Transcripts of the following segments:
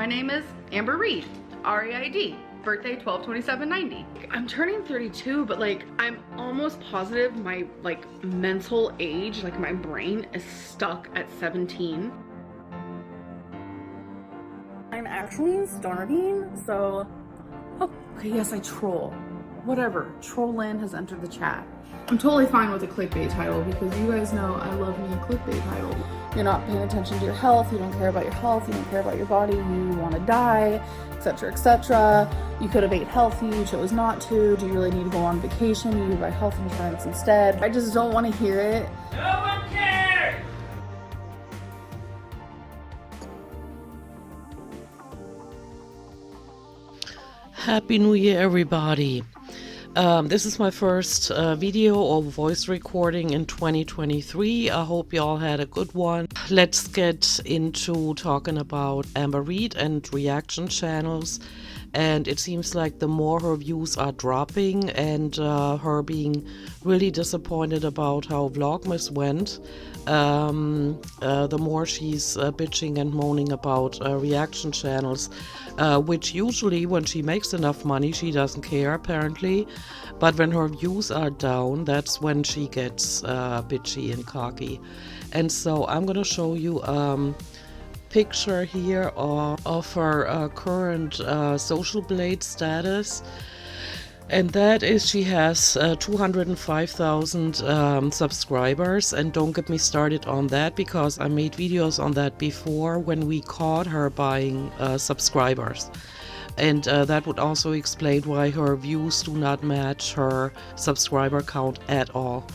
My name is Amber Reid, R-E-I-D, birthday 12/27/90. I'm turning 32, but like I'm almost positive my like mental age, like my brain is stuck at 17. I'm actually starving, so okay, yes, I troll. Whatever, Trollin has entered the chat. I'm totally fine with a clickbait title because you guys know I love me a clickbait title. You're not paying attention to your health, you don't care about your health, you don't care about your body, you want to die, etc., etc. You could have ate healthy, you chose not to. Do you really need to go on vacation? You buy health insurance instead. I just don't want to hear it. No one cares! Happy New Year, everybody. This is my first video or voice recording in 2023. I hope you all had a good one. Let's get into talking about Amber Reid and reaction channels. And it seems like the more her views are dropping and her being really disappointed about how Vlogmas went, the more she's bitching and moaning about reaction channels, which usually when she makes enough money she doesn't care apparently, but when her views are down, that's when she gets bitchy and cocky. And so I'm gonna show you picture here of her current Social Blade status, and that is she has 205,000 subscribers. And don't get me started on that because I made videos on that before when we caught her buying subscribers, and that would also explain why her views do not match her subscriber count at all.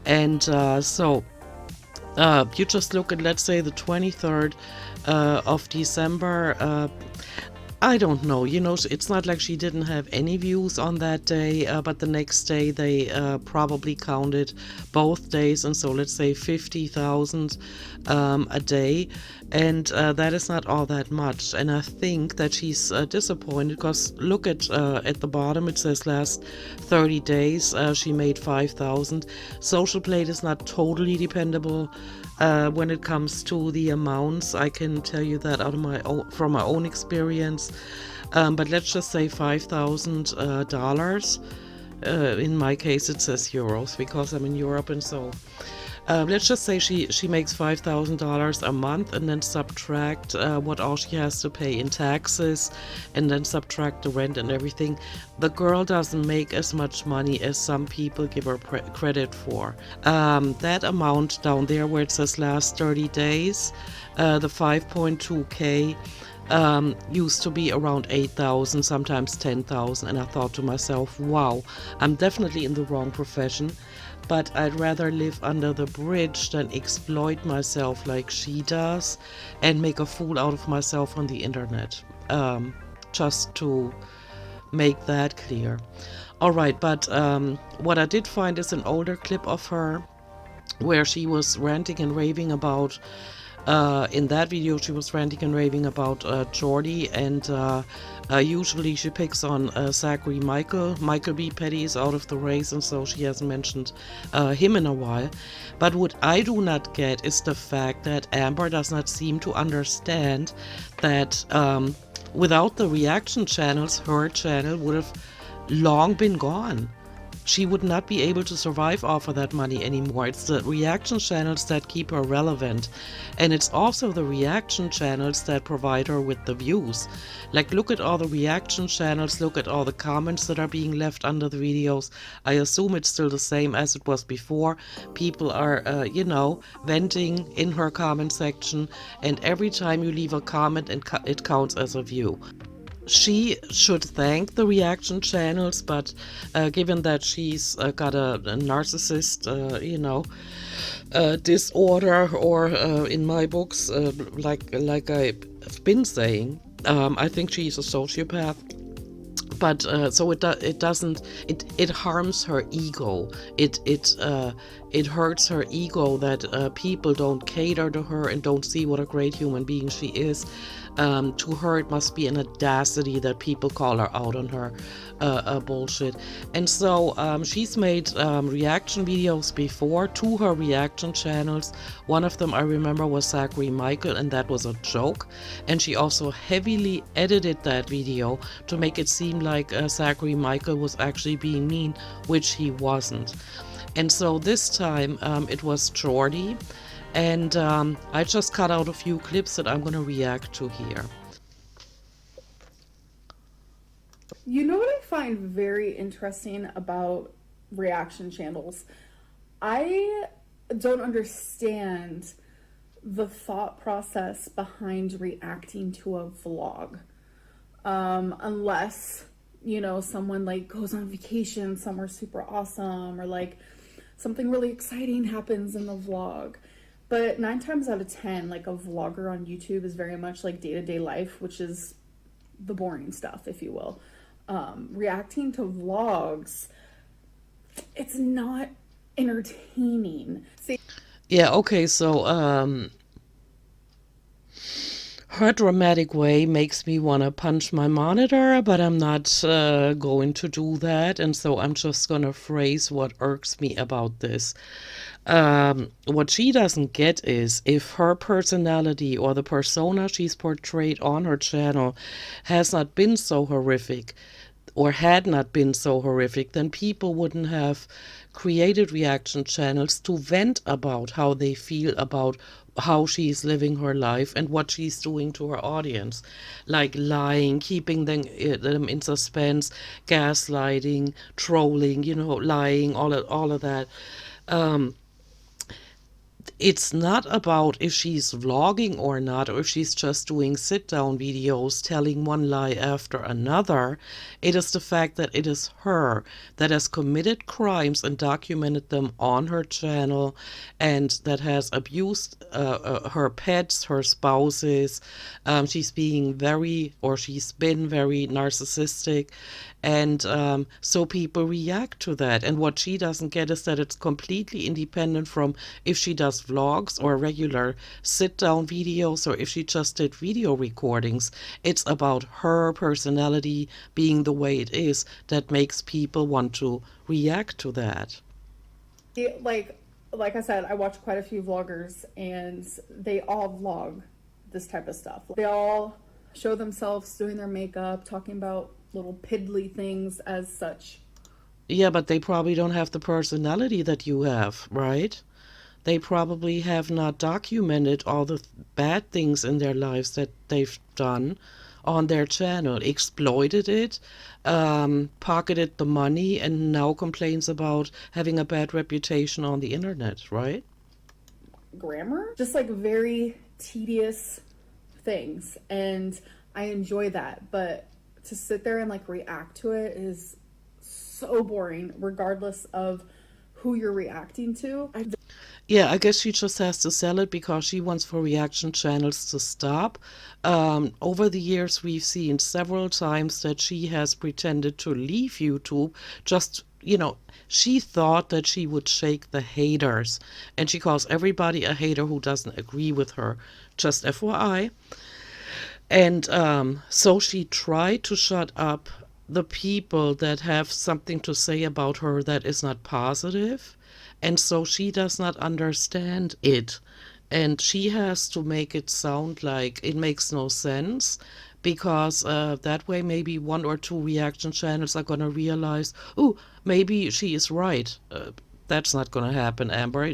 And so you just look at, let's say, the 23rd of December. I don't know, you know, it's not like she didn't have any views on that day, but the next day they probably counted both days, and so let's say 50,000 a day, and that is not all that much. And I think that she's disappointed because look at the bottom, it says last 30 days she made 5,000. Social Blade is not totally dependable when it comes to the amounts. I can tell you that out of from my own experience. But let's just say $5,000. In my case, it says euros because I'm in Europe, and so let's just say she makes $5,000 a month, and then subtract what all she has to pay in taxes, and then subtract the rent and everything. The girl doesn't make as much money as some people give her credit for. That amount down there where it says last 30 days, the 5.2K, used to be around 8,000, sometimes 10,000, and I thought to myself, wow, I'm definitely in the wrong profession, but I'd rather live under the bridge than exploit myself like she does and make a fool out of myself on the internet, just to make that clear. All right, but what I did find is an older clip of her where she was ranting and raving about in that video she was ranting and raving about Jordi, and usually she picks on Zachary Michael B. Petty is out of the race, and so she hasn't mentioned him in a while. But what I do not get is the fact that Amber does not seem to understand that without the reaction channels, her channel would have long been gone. She would not be able to survive off of that money anymore. It's the reaction channels that keep her relevant, and it's also the reaction channels that provide her with the views. Like, look at all the reaction channels, look at all the comments that are being left under the videos. I assume it's still the same as it was before. People are you know, venting in her comment section, and every time you leave a comment, it counts as a view. She should thank the reaction channels, but given that she's got a narcissist, you know, disorder, or in my books, like I've been saying, I think she's a sociopath. But so it harms her ego. It it hurts her ego that people don't cater to her and don't see what a great human being she is. To her, it must be an audacity that people call her out on her bullshit. And so she's made reaction videos before to her reaction channels. One of them I remember was Zachary Michael, and that was a joke. And she also heavily edited that video to make it seem like Zachary Michael was actually being mean, which he wasn't. And so this time it was Jordy. And I just cut out a few clips that I'm going to react to here. You know what I find very interesting about reaction channels? I don't understand the thought process behind reacting to a vlog. Unless, you know, someone like goes on vacation somewhere super awesome, or like something really exciting happens in the vlog. But 9 times out of 10, like a vlogger on YouTube is very much like day-to-day life, which is the boring stuff, if you will. Reacting to vlogs, it's not entertaining. See, Yeah, okay, so her dramatic way makes me want to punch my monitor, but I'm not going to do that, and so I'm just going to phrase what irks me about this. What she doesn't get is if her personality or the persona she's portrayed on her channel has not been so horrific, or had not been so horrific, then people wouldn't have created reaction channels to vent about how they feel about how she's living her life and what she's doing to her audience, like lying, keeping them in suspense, gaslighting, trolling, you know, lying, all of that. It's not about if she's vlogging or not, or if she's just doing sit-down videos telling one lie after another. It is the fact that it is her that has committed crimes and documented them on her channel, and that has abused her pets, her spouses. She's been very narcissistic, and so people react to that. And what she doesn't get is that it's completely independent from if she does vlogs or regular sit-down videos, or if she just did video recordings. It's about her personality being the way it is that makes people want to react to that. like I said, I watch quite a few vloggers, and they all vlog this type of stuff. They all show themselves doing their makeup, talking about little piddly things as such. Yeah, but they probably don't have the personality that you have, right? They probably have not documented all the bad things in their lives that they've done on their channel, exploited it, pocketed the money, and now complains about having a bad reputation on the internet, right? Grammar, just like very tedious things, and I enjoy that, but to sit there and like react to it is so boring, regardless of who you're reacting to. Yeah, I guess she just has to sell it because she wants for reaction channels to stop. Over the years, we've seen several times that she has pretended to leave YouTube. Just, you know, she thought that she would shake the haters, and she calls everybody a hater who doesn't agree with her. Just FYI. And so she tried to shut up the people that have something to say about her that is not positive. And so she does not understand it. And she has to make it sound like it makes no sense, because that way maybe 1 or 2 reaction channels are going to realize, oh, maybe she is right. That's not going to happen, Amber.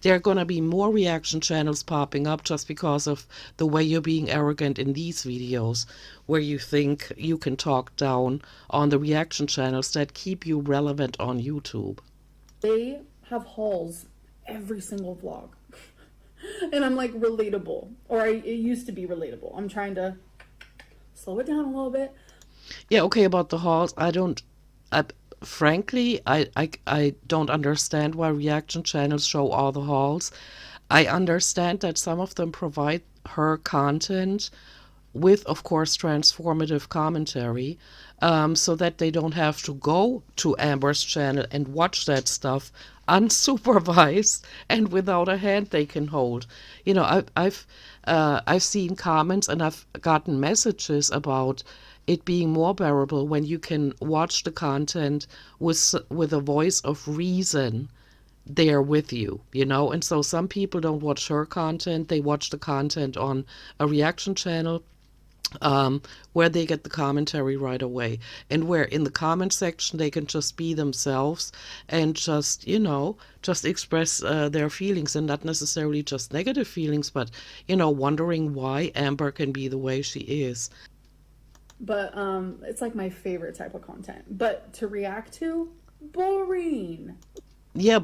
There are going to be more reaction channels popping up just because of the way you're being arrogant in these videos, where you think you can talk down on the reaction channels that keep you relevant on YouTube. They have hauls every single vlog. And I'm like, relatable. Or it used to be relatable. I'm trying to slow it down a little bit. Yeah, okay, about the hauls, frankly, I don't understand why reaction channels show all the hauls. I understand that some of them provide her content with, of course, transformative commentary, so that they don't have to go to Amber's channel and watch that stuff unsupervised and without a hand they can hold. You know, I've seen comments and I've gotten messages about it being more bearable when you can watch the content with a voice of reason there with you, you know. And so some people don't watch her content, they watch the content on a reaction channel, where they get the commentary right away, and where in the comment section they can just be themselves and just, you know, just express their feelings, and not necessarily just negative feelings, but, you know, wondering why Amber can be the way she is. But it's like my favorite type of content. But to react to, boring. Yeah,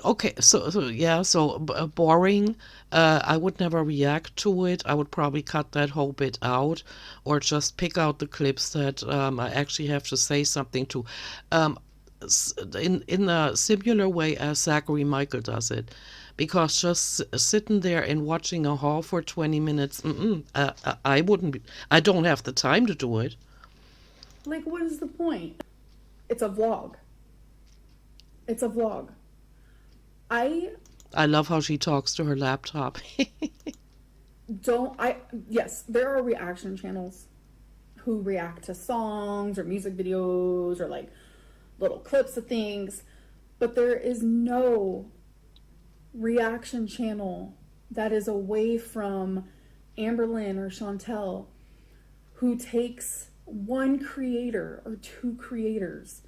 okay, so boring. I would never react to it. I would probably cut that whole bit out, or just pick out the clips that I actually have to say something to. In a similar way as Zachary Michael does it, because just sitting there and watching a haul for 20 minutes, I wouldn't be, I don't have the time to do it. Like, what is the point? It's a vlog. It's a vlog. I love how she talks to her laptop. yes, there are reaction channels who react to songs or music videos or like little clips of things, but there is no reaction channel that is away from Amberlynn or Chantel who takes one creator or two creators,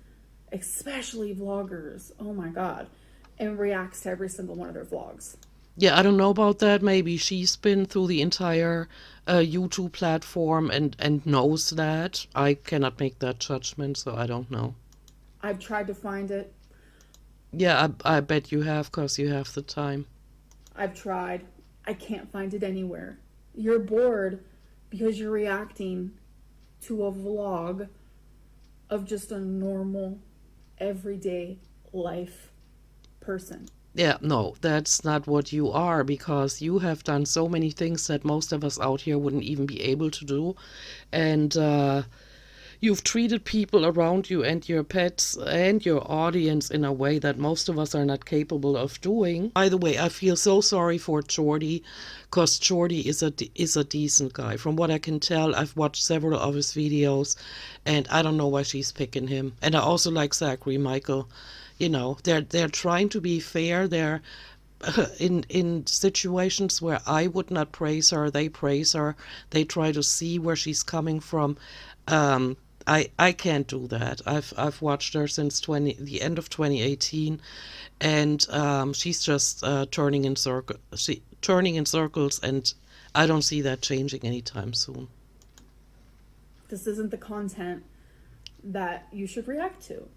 especially vloggers, oh my god, and reacts to every single one of their vlogs. Yeah, I don't know about that. Maybe she's been through the entire YouTube platform and knows that. I cannot make that judgment, so I don't know. I've tried to find it. Yeah, I bet you have, because you have the time. I've tried. I can't find it anywhere. You're bored because you're reacting to a vlog of just a normal, everyday life person. Yeah, no, that's not what you are, because you have done so many things that most of us out here wouldn't even be able to do. And you've treated people around you and your pets and your audience in a way that most of us are not capable of doing. By the way, I feel so sorry for Jordy, because Jordy is a decent guy. From what I can tell, I've watched several of his videos, and I don't know why she's picking him. And I also like Zachary Michael. You know, they're trying to be fair. They're in situations where I would not praise her, they praise her. They try to see where she's coming from. I can't do that. I've watched her since the end of 2018, and she's just turning in circles, and I don't see that changing anytime soon. This isn't the content that you should react to.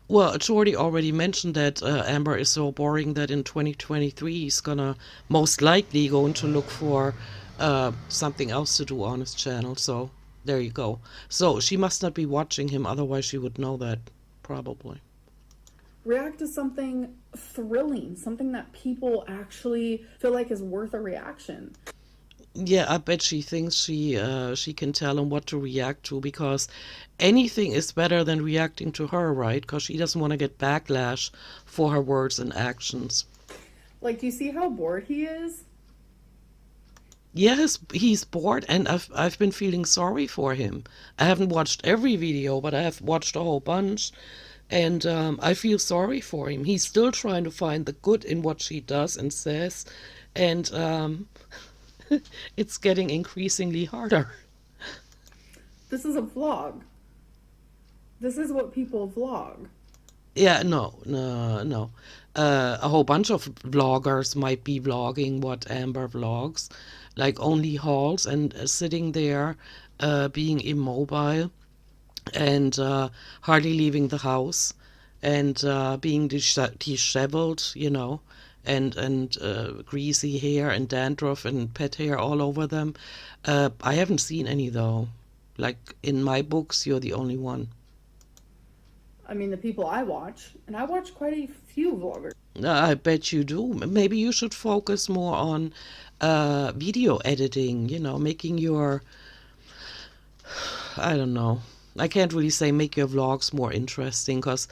Well, Jordy already mentioned that Amber is so boring that in 2023 he's gonna most likely going to look for something else to do on his channel. So there you go. So she must not be watching him, otherwise she would know that, probably. React to something thrilling, something that people actually feel like is worth a reaction. Yeah, I bet she thinks she can tell him what to react to, because anything is better than reacting to her, right? Because she doesn't want to get backlash for her words and actions. Like, do you see how bored he is? Yes, he's bored, and I've been feeling sorry for him. I haven't watched every video, but I have watched a whole bunch, and I feel sorry for him. He's still trying to find the good in what she does and says, and it's getting increasingly harder. This is a vlog. This is what people vlog. Yeah, no. A whole bunch of vloggers might be vlogging what Amber vlogs, like only hauls and sitting there, being immobile and hardly leaving the house, and being disheveled, you know, and greasy hair and dandruff and pet hair all over them. I haven't seen any though. Like in my books, you're the only one. I mean, the people I watch, and I watch quite a few vloggers. I bet you do. Maybe you should focus more on video editing, you know, making your, I don't know. I can't really say make your vlogs more interesting, because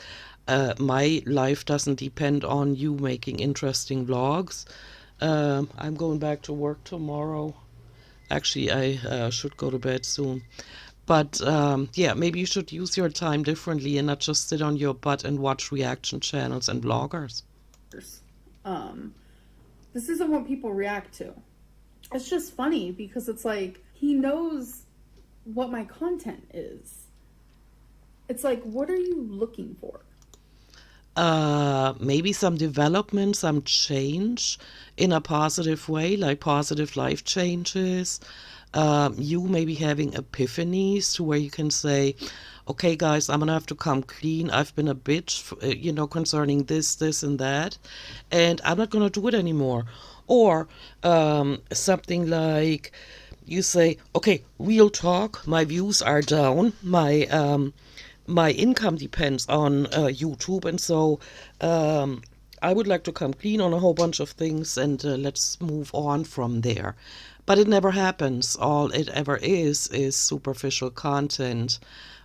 my life doesn't depend on you making interesting vlogs. I'm going back to work tomorrow. Actually, I should go to bed soon. But yeah, maybe you should use your time differently and not just sit on your butt and watch reaction channels and vloggers. This isn't what people react to. It's just funny because it's like he knows what my content is. It's like, what are you looking for? Maybe some development, some change in a positive way, like positive life changes. You maybe having epiphanies to where you can say, okay, guys, I'm gonna have to come clean. I've been a bitch, concerning this, and that, and I'm not gonna do it anymore. Or something like you say, okay, real talk, my views are down, my income depends on YouTube, and so I would like to come clean on a whole bunch of things, and let's move on from there. But it never happens. All it ever is superficial content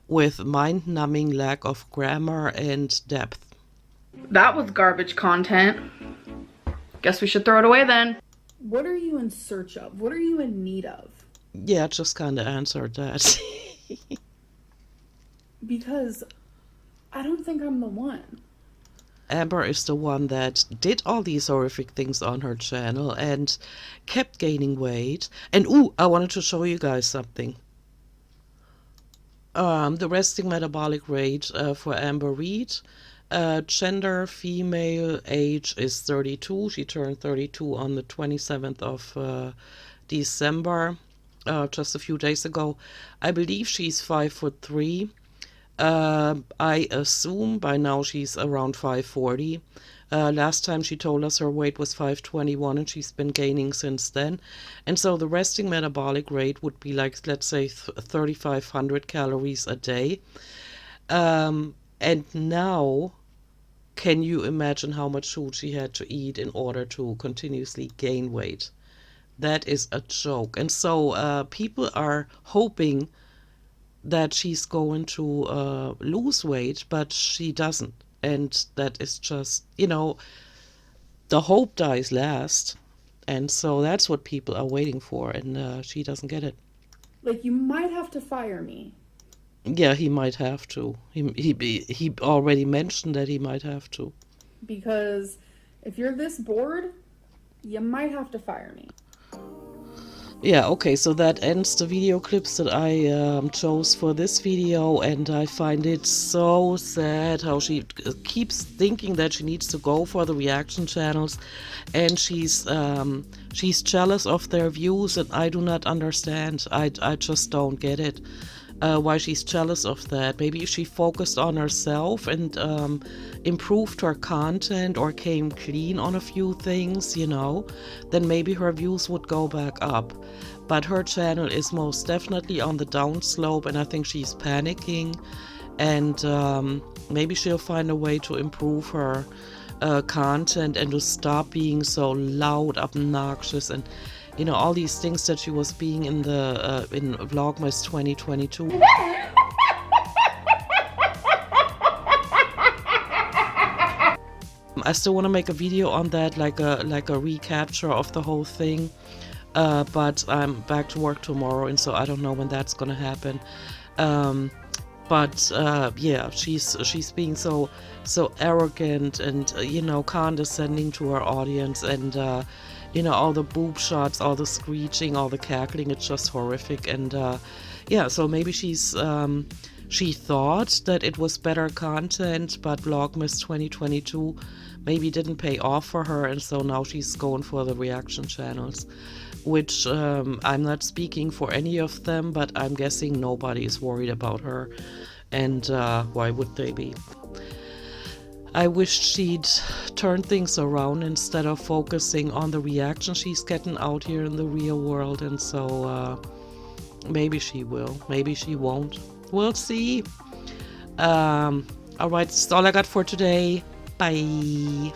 with mind-numbing lack of grammar and depth. That was garbage content. Guess we should throw it away then. What are you in search of? What are you in need of? Yeah, just kind of answered that. Because I don't think I'm the one. Amber is the one that did all these horrific things on her channel and kept gaining weight. And ooh, I wanted to show you guys something. The resting metabolic rate for Amber Reed. Gender, female, age is 32. She turned 32 on the 27th of December, just a few days ago. I believe she's 5'3". I assume by now she's around 5'40". Last time she told us her weight was 5'21", and she's been gaining since then. And so the resting metabolic rate would be like, let's say, 3,500 calories a day. And now, can you imagine how much food she had to eat in order to continuously gain weight? That is a joke. And so people are hoping that she's going to lose weight, but she doesn't. And that is just, the hope dies last. And so that's what people are waiting for, and she doesn't get it. Like, you might have to fire me. Yeah, he might have to. He already mentioned that he might have to. Because if you're this bored, you might have to fire me. Yeah, okay, so that ends the video clips that I chose for this video, and I find it so sad how she keeps thinking that she needs to go for the reaction channels, and she's jealous of their views, and I do not understand. I just don't get it. Why she's jealous of that. Maybe if she focused on herself and improved her content or came clean on a few things, then maybe her views would go back up. But her channel is most definitely on the downslope, and I think she's panicking, and maybe she'll find a way to improve her content and to stop being so loud, obnoxious, and all these things that she was being in the in Vlogmas 2022. I still want to make a video on that, like a recapture of the whole thing, but I'm back to work tomorrow, and so I don't know when that's gonna happen. But yeah, she's being so arrogant and condescending to her audience, and all the boob shots, all the screeching, all the cackling. It's just horrific. And yeah, so maybe she thought that it was better content, but Vlogmas 2022 maybe didn't pay off for her, and so now she's going for the reaction channels, which I'm not speaking for any of them, but I'm guessing nobody is worried about her, and why would they be? I wish she'd turn things around instead of focusing on the reaction she's getting out here in the real world, and so maybe she will, maybe she won't. We'll see. Alright, that's all I got for today. Bye.